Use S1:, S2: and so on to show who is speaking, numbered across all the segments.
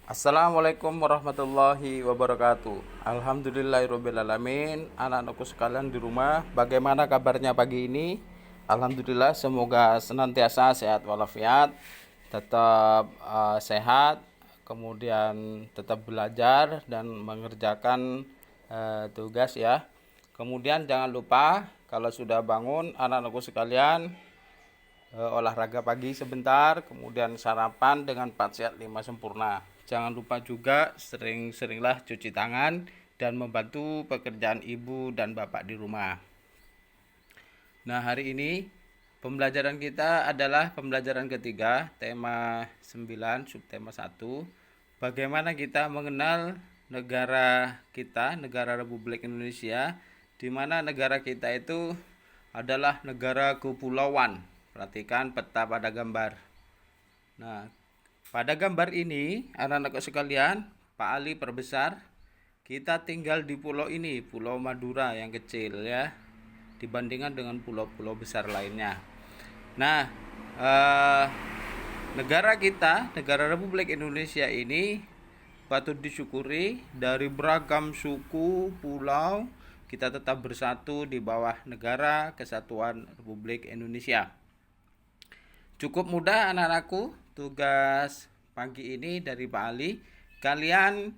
S1: Assalamualaikum warahmatullahi wabarakatuh. Alhamdulillahirrabbilalamin. Anak-anakku sekalian di rumah, bagaimana kabarnya pagi ini? Alhamdulillah, semoga senantiasa sehat walafiat, tetap sehat, kemudian tetap belajar dan mengerjakan tugas ya. Kemudian jangan lupa kalau sudah bangun anak-anakku sekalian, olahraga pagi sebentar, kemudian sarapan dengan 4 sehat 5 sempurna. Jangan lupa juga sering-seringlah cuci tangan dan membantu pekerjaan ibu dan bapak di rumah. Nah, hari ini pembelajaran kita adalah pembelajaran ketiga, tema 9, subtema 1. Bagaimana kita mengenal negara kita, negara Republik Indonesia, di mana negara kita itu adalah negara kepulauan. Perhatikan peta pada gambar. Nah, pada gambar ini, anak-anak sekalian, Pak Ali perbesar, kita tinggal di pulau ini, Pulau Madura yang kecil ya, dibandingkan dengan pulau-pulau besar lainnya. Nah, negara kita, negara Republik Indonesia ini patut disyukuri dari beragam suku, pulau, kita tetap bersatu di bawah negara kesatuan Republik Indonesia. Cukup mudah anak-anakku, tugas pagi ini dari Pak Ali. Kalian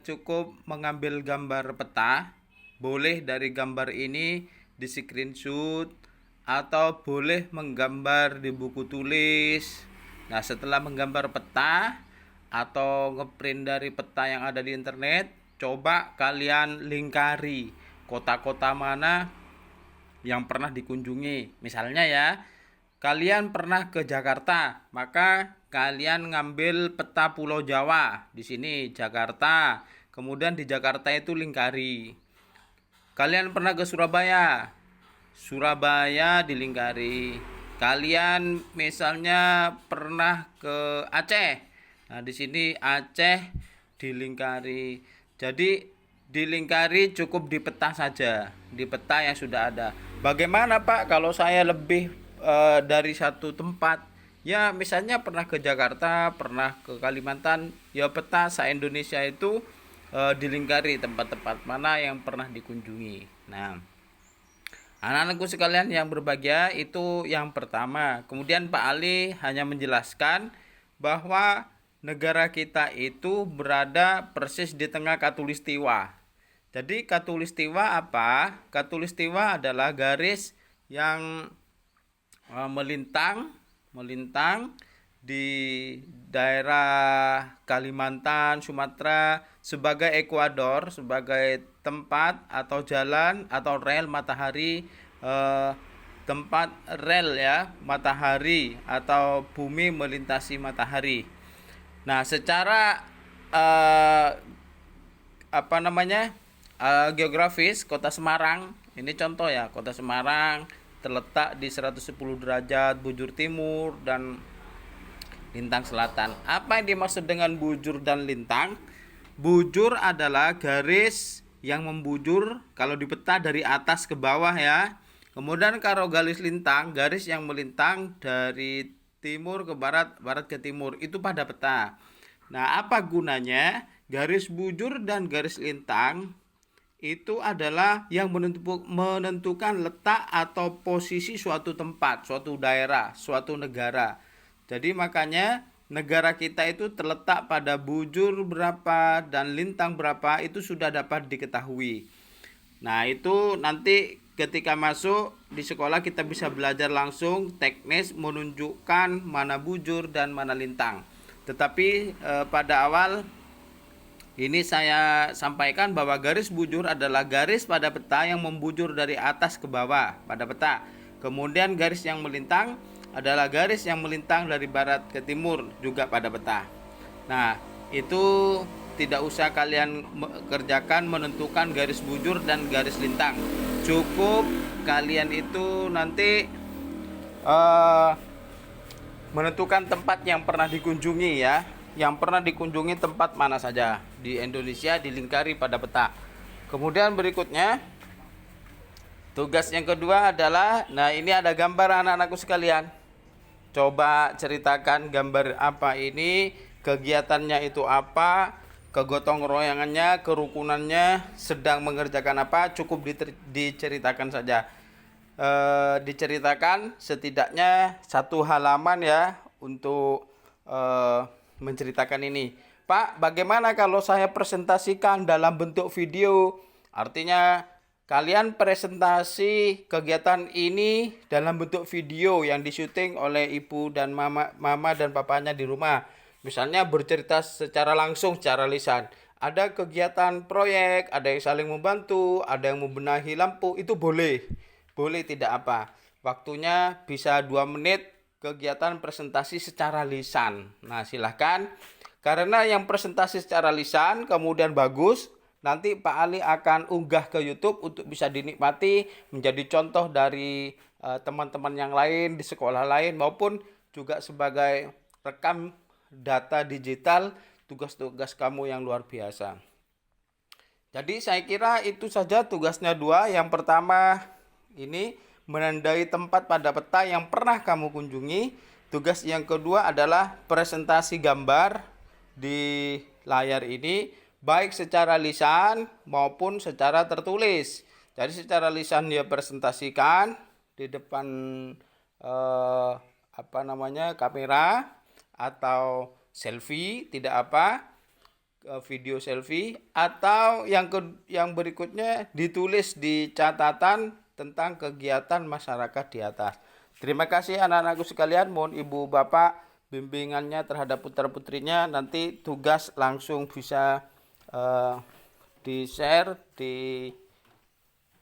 S1: cukup mengambil gambar peta. Boleh dari gambar ini di screenshot atau boleh menggambar di buku tulis. Nah, setelah menggambar peta atau ngeprint dari peta yang ada di internet, coba kalian lingkari kota-kota mana yang pernah dikunjungi. Misalnya ya, kalian pernah ke Jakarta, maka kalian ngambil peta Pulau Jawa. Di sini Jakarta. Kemudian di Jakarta itu lingkari. Kalian pernah ke Surabaya. Surabaya dilingkari. Kalian misalnya pernah ke Aceh. Nah, di sini Aceh dilingkari. Jadi dilingkari cukup di peta saja, di peta yang sudah ada. Bagaimana Pak kalau saya lebih dari satu tempat, ya misalnya pernah ke Jakarta, pernah ke Kalimantan, ya peta se-Indonesia itu dilingkari tempat-tempat mana yang pernah dikunjungi. Nah, anak-anakku sekalian yang berbahagia, itu yang pertama. Kemudian Pak Ali hanya menjelaskan bahwa negara kita itu berada persis di tengah Katulistiwa. Jadi Katulistiwa apa? Katulistiwa adalah garis yang melintang di daerah Kalimantan, Sumatera sebagai ekuador, sebagai tempat atau jalan atau rel matahari, tempat rel ya, matahari atau bumi melintasi matahari. Nah, secara geografis, kota Semarang ini contoh ya, kota Semarang terletak di 110 derajat bujur timur dan lintang selatan. Apa yang dimaksud dengan bujur dan lintang? Bujur adalah garis yang membujur kalau di peta dari atas ke bawah ya. Kemudian kalau garis lintang, garis yang melintang dari timur ke barat, barat ke timur, itu pada peta. Nah, apa gunanya? Garis bujur dan garis lintang itu adalah yang menentukan letak atau posisi suatu tempat, suatu daerah, suatu negara. Jadi makanya negara kita itu terletak pada bujur berapa dan lintang berapa itu sudah dapat diketahui. Nah, itu nanti ketika masuk di sekolah kita bisa belajar langsung teknis menunjukkan mana bujur dan mana lintang. Tetapi pada awal ini saya sampaikan bahwa garis bujur adalah garis pada peta yang membujur dari atas ke bawah pada peta. Kemudian garis yang melintang adalah garis yang melintang dari barat ke timur juga pada peta. Nah, itu tidak usah kalian kerjakan menentukan garis bujur dan garis lintang. Cukup kalian itu nanti menentukan tempat yang pernah dikunjungi ya. Yang pernah dikunjungi tempat mana saja di Indonesia dilingkari pada peta. Kemudian berikutnya, tugas yang kedua adalah, nah ini ada gambar anak-anakku sekalian. Coba ceritakan gambar apa ini kegiatannya itu apa, kegotong royangannya, kerukunannya, sedang mengerjakan apa, cukup diceritakan saja. Diceritakan setidaknya 1 halaman ya untuk menceritakan ini. Pak, bagaimana kalau saya presentasikan dalam bentuk video? Artinya kalian presentasi kegiatan ini dalam bentuk video yang disyuting oleh ibu dan mama dan papanya di rumah. Misalnya bercerita secara langsung, secara lisan. Ada kegiatan proyek, ada yang saling membantu, ada yang membenahi lampu, itu boleh. Boleh, tidak apa. Waktunya bisa 2 menit kegiatan presentasi secara lisan. Nah, silahkan. Karena yang presentasi secara lisan kemudian bagus, nanti Pak Ali akan unggah ke YouTube untuk bisa dinikmati, menjadi contoh dari teman-teman yang lain di sekolah lain, maupun juga sebagai rekam data digital tugas-tugas kamu yang luar biasa. Jadi saya kira itu saja tugasnya 2. Yang pertama ini menandai tempat pada peta yang pernah kamu kunjungi. Tugas yang kedua adalah presentasi gambar di layar ini, baik secara lisan maupun secara tertulis. Jadi secara lisan dia presentasikan di depan kamera atau selfie, tidak apa, video selfie, atau yang berikutnya ditulis di catatan tentang kegiatan masyarakat di atas. Terima kasih anak-anakku sekalian, mohon ibu bapak bimbingannya terhadap putra-putrinya. Nanti tugas langsung bisa di-share di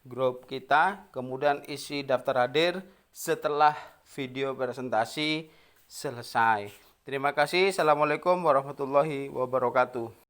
S1: grup kita, kemudian isi daftar hadir setelah video presentasi selesai. Terima kasih. Assalamualaikum warahmatullahi wabarakatuh.